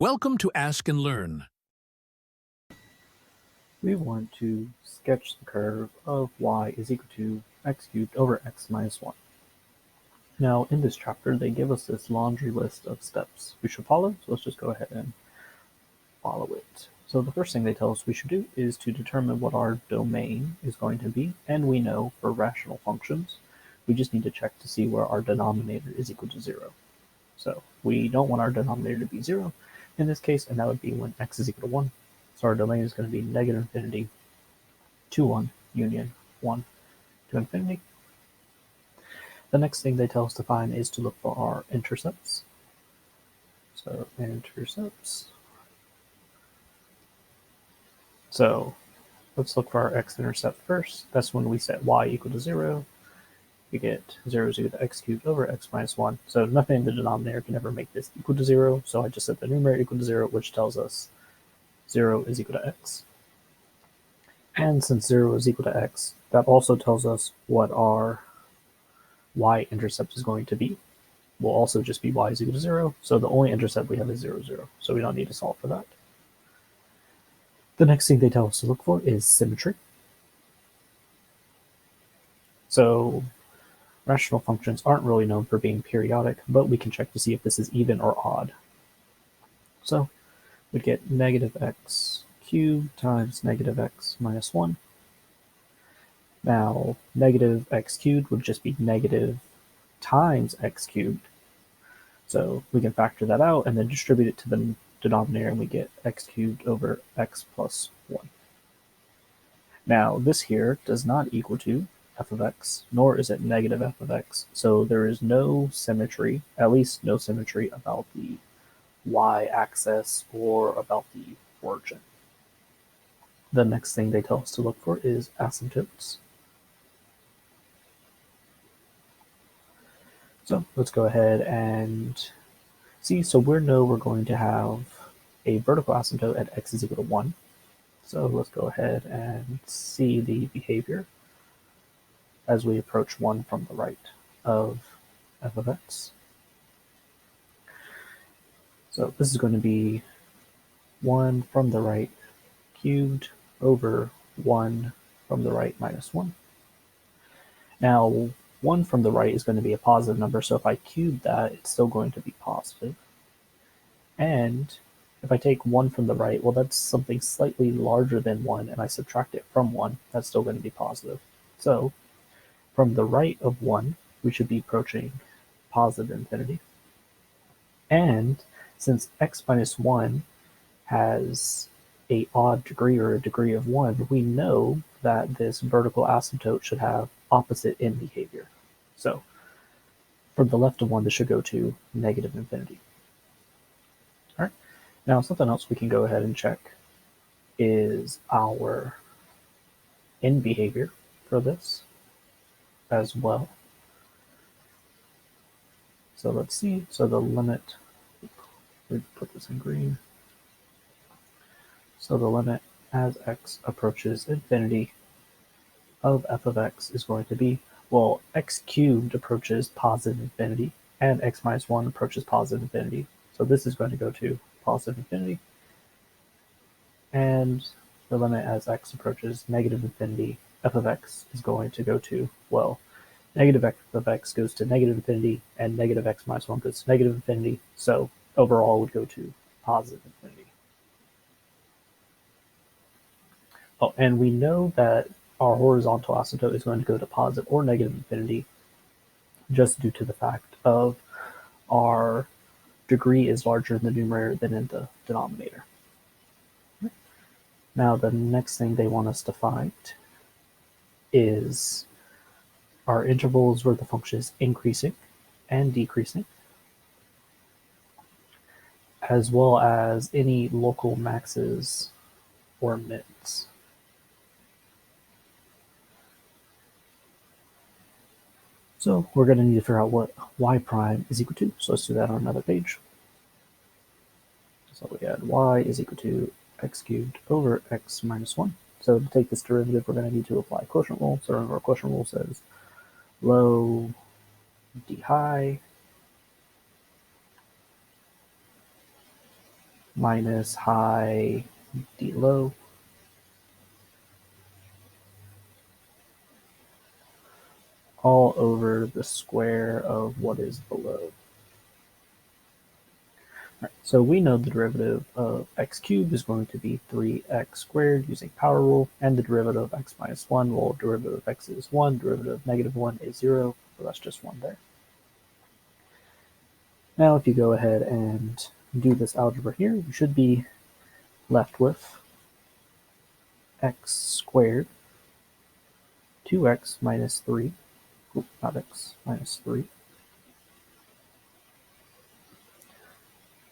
Welcome to Ask and Learn. We want to sketch the curve of y is equal to x cubed over x minus 1. Now, in this chapter, they give us this laundry list of steps we should follow, so let's just go ahead and follow it. So the first thing they tell us we should do is to determine what our domain is going to be, and we know for rational functions, we just need to check to see where our denominator is equal to 0. So we don't want our denominator to be 0 in this case, and that would be when x is equal to 1. So our domain is going to be negative infinity to 1 union 1 to infinity. The next thing they tell us to find is to look for our intercepts. So intercepts. So let's look for our x-intercept first. That's when we set y equal to 0. We get 0 is equal to x cubed over x minus 1. So nothing in the denominator can ever make this equal to 0. So I just set the numerator equal to 0, which tells us 0 is equal to x. And since 0 is equal to x, that also tells us what our y-intercept is going to be. Will also just be y is equal to 0. So the only intercept we have is 0, 0. So we don't need to solve for that. The next thing they tell us to look for is symmetry. So rational functions aren't really known for being periodic, but we can check to see if this is even or odd. So we'd get negative x cubed times negative x minus 1. Now, negative x cubed would just be negative times x cubed. So we can factor that out and then distribute it to the denominator, and we get x cubed over x plus 1. Now, this here does not equal to f of x, nor is it negative f of x. So there is no symmetry, at least no symmetry about the y-axis or about the origin. The next thing they tell us to look for is asymptotes. So let's go ahead and see. So we know we're going to have a vertical asymptote at x is equal to 1. So let's go ahead and see the behavior as we approach 1 from the right of f of x. So this is going to be 1 from the right cubed over 1 from the right minus 1. Now, 1 from the right is going to be a positive number, so if I cube that, it's still going to be positive. And if I take 1 from the right, well, that's something slightly larger than 1, and I subtract it from 1, that's still going to be positive. So from the right of 1, we should be approaching positive infinity. And since x minus 1 has a odd degree or a degree of 1, we know that this vertical asymptote should have opposite in behavior. So from the left of 1, this should go to negative infinity. All right. Now, something else we can go ahead and check is our in behavior for this as well. So let's see. So the limit, we put this in green. So the limit as x approaches infinity of f of x is going to be, well, x cubed approaches positive infinity, and x minus 1 approaches positive infinity. So this is going to go to positive infinity. And the limit as x approaches negative infinity, f of x is going to go to, well, negative f of x goes to negative infinity, and negative x minus 1 goes to negative infinity. So overall would go to positive infinity. Oh, and we know that our horizontal asymptote is going to go to positive or negative infinity just due to the fact of our degree is larger in the numerator than in the denominator. Now, the next thing they want us to find is our intervals where the function is increasing and decreasing, as well as any local maxes or mins. So we're going to need to figure out what y prime is equal to. So let's do that on another page. So we had y is equal to x cubed over x minus 1. So to take this derivative, we're going to need to apply quotient rule. So remember, our quotient rule says low d high minus high d low all over the square of what is below. Right, so we know the derivative of x cubed is going to be 3x squared using power rule, and the derivative of x minus 1, well, derivative of x is 1, derivative of negative 1 is 0, so that's just 1 there. Now if you go ahead and do this algebra here, you should be left with x squared 2x minus 3, not x, minus 3,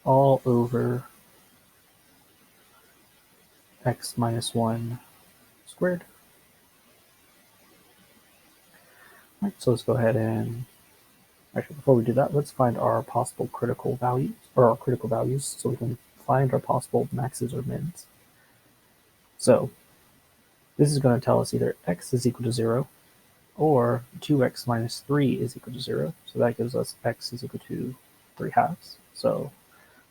all over x minus 1 squared. All right, so let's go ahead and, actually before we do that, let's find our possible critical values, or our critical values, so we can find our possible maxes or mins. So this is going to tell us either x is equal to 0 or 2x minus 3 is equal to 0. So that gives us x is equal to 3 halves. So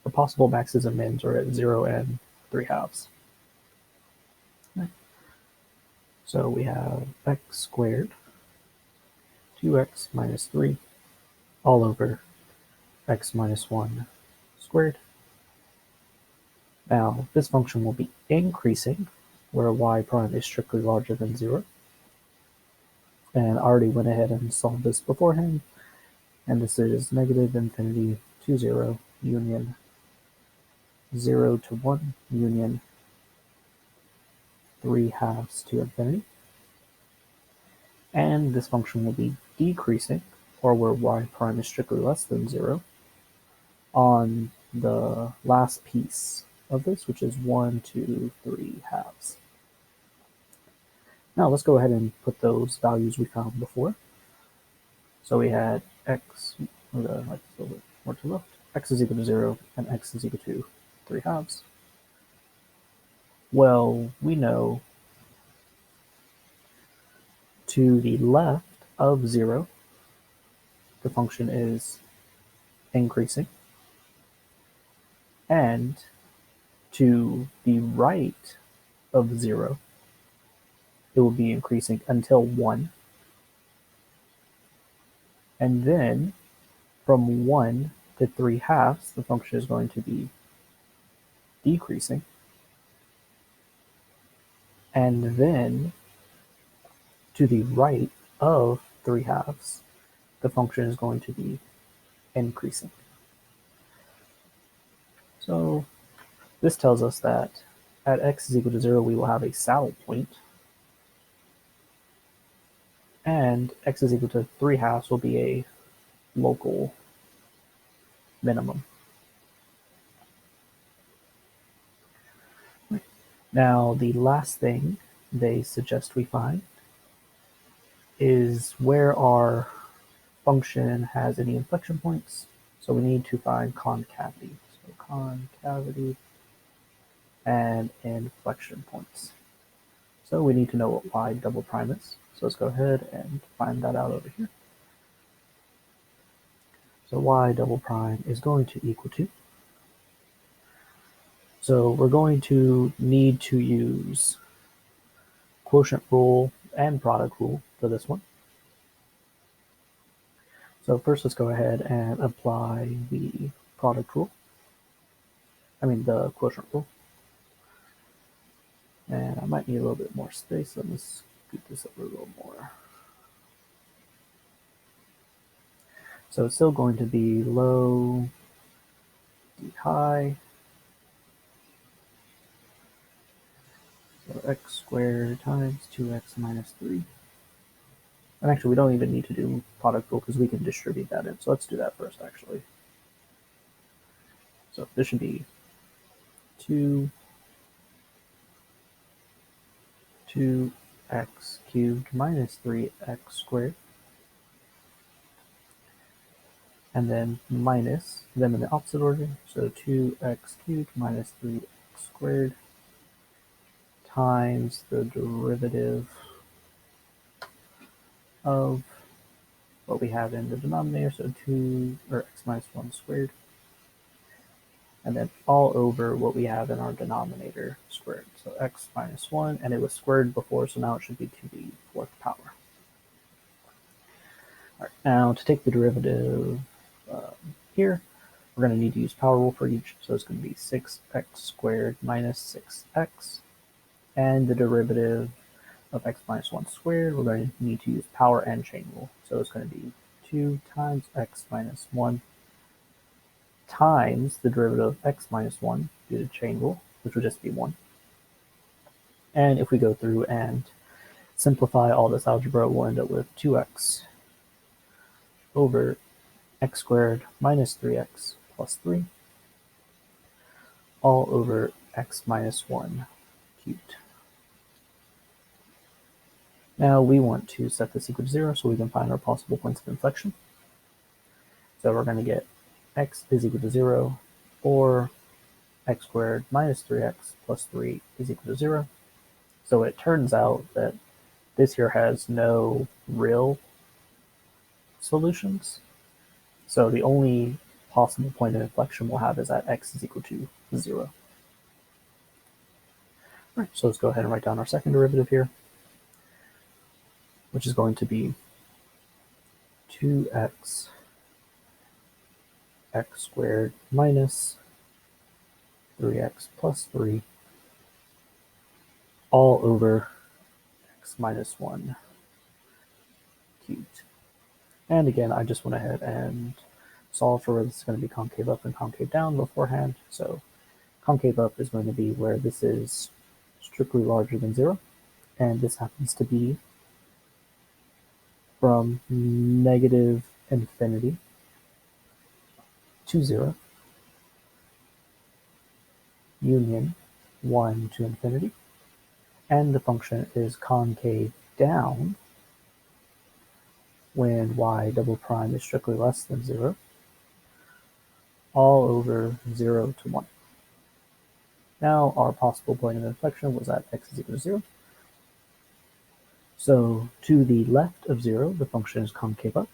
the possible maxes and mins are at 0 and 3 halves. Okay. So we have x squared 2x minus 3 all over x minus 1 squared. Now this function will be increasing where y prime is strictly larger than 0. And I already went ahead and solved this beforehand. And this is negative infinity to 0 union 0 to 1 union 3 halves to infinity. And this function will be decreasing, or where y prime is strictly less than 0, on the last piece of this, which is 1, 2, 3 halves. Now let's go ahead and put those values we found before. So we had x, more to the left, x is equal to 0, and x is equal to 3 halves. Well, we know to the left of 0, the function is increasing, and to the right of 0, it will be increasing until 1. And then from 1 to 3 halves, the function is going to be decreasing. And then to the right of 3 halves, the function is going to be increasing. So this tells us that at x is equal to 0, we will have a saddle point, and x is equal to 3 halves will be a local minimum. Now, the last thing they suggest we find is where our function has any inflection points. So we need to find concavity. So concavity and inflection points. So we need to know what y double prime is. So let's go ahead and find that out over here. So y double prime is going to equal to, so we're going to need to use quotient rule and product rule for this one. So first let's go ahead and apply the product rule. The quotient rule. And I might need a little bit more space. Let me scoot this up a little more. So it's still going to be low, d high. So x squared times 2x minus 3. And actually, we don't even need to do product rule because we can distribute that in. So let's do that first, actually. So this should be 2x cubed minus 3x squared. And then minus them in the opposite order. So 2x cubed minus 3x squared times the derivative of what we have in the denominator, so 2 or x minus 1 squared. and then all over what we have in our denominator squared. So x minus 1, and it was squared before, so now it should be to the fourth power. All right, now to take the derivative here, we're going to need to use power rule for each, so it's going to be 6x squared minus 6x, and the derivative of x minus 1 squared, we're going to need to use power and chain rule, so it's going to be 2 times x minus 1 times the derivative of x minus 1 due to chain rule, which would just be 1. And if we go through and simplify all this algebra, we'll end up with 2x over x squared minus 3x plus 3, all over x minus 1 cubed. Now we want to set this equal to 0 so we can find our possible points of inflection. So we're going to get x is equal to 0, or x squared minus 3x plus 3 is equal to 0. So it turns out that this here has no real solutions. So the only possible point of inflection we'll have is at x is equal to 0. All right, so let's go ahead and write down our second derivative here, which is going to be 2x x squared minus 3x plus 3 all over x minus 1 cubed. And again, I just went ahead and solved for where this is going to be concave up and concave down beforehand. So concave up is going to be where this is strictly larger than 0, and this happens to be from negative infinity to 0, union 1 to infinity, and the function is concave down when y double prime is strictly less than 0, all over 0 to 1. Now our possible point of inflection was at x is equal to 0. So to the left of 0, the function is concave up,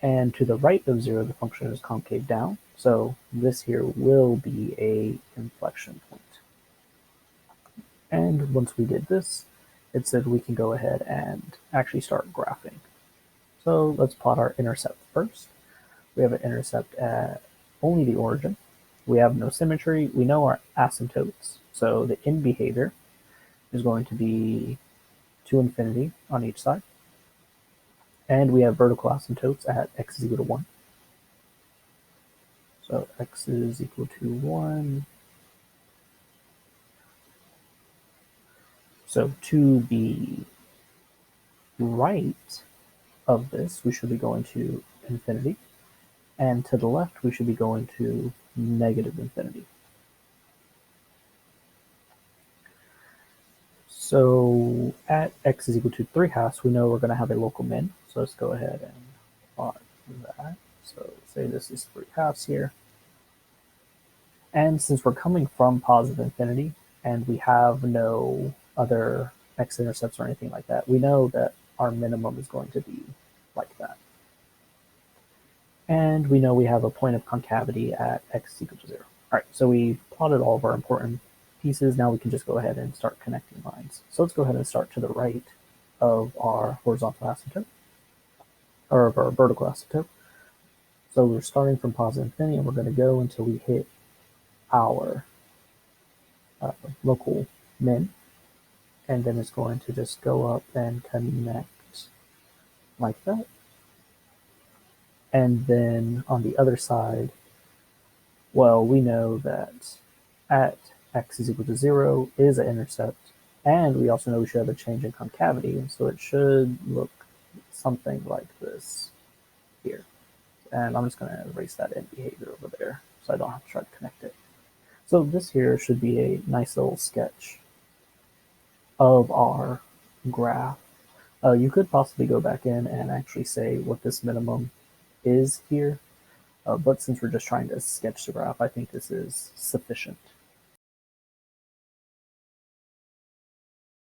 and to the right of 0, the function is concave down. So this here will be a inflection point. And once we did this, it said we can go ahead and actually start graphing. So let's plot our intercept first. We have an intercept at only the origin. We have no symmetry. We know our asymptotes. So the end behavior is going to be to infinity on each side. And we have vertical asymptotes at x is equal to 1. So x is equal to 1. So to the right of this, we should be going to infinity. And to the left, we should be going to negative infinity. So at x is equal to 3/2, we know we're going to have a local min. So let's go ahead and plot that. So say this is 3/2 here. And since we're coming from positive infinity and we have no other x-intercepts or anything like that, we know that our minimum is going to be like that. And we know we have a point of concavity at x is equal to 0. All right, so we plotted all of our important pieces. Now we can just go ahead and start connecting lines. So let's go ahead and start to the right of our horizontal asymptote, or of our vertical asymptote. So we're starting from positive infinity, and we're going to go until we hit our local min, and then it's going to just go up and connect like that. And then on the other side, well, we know that at x is equal to 0 is an intercept, and we also know we should have a change in concavity, and so it should look something like this here. And I'm just going to erase that end behavior over there so I don't have to try to connect it. So this here should be a nice little sketch of our graph. You could possibly go back in and actually say what this minimum is here, but since we're just trying to sketch the graph, I think this is sufficient.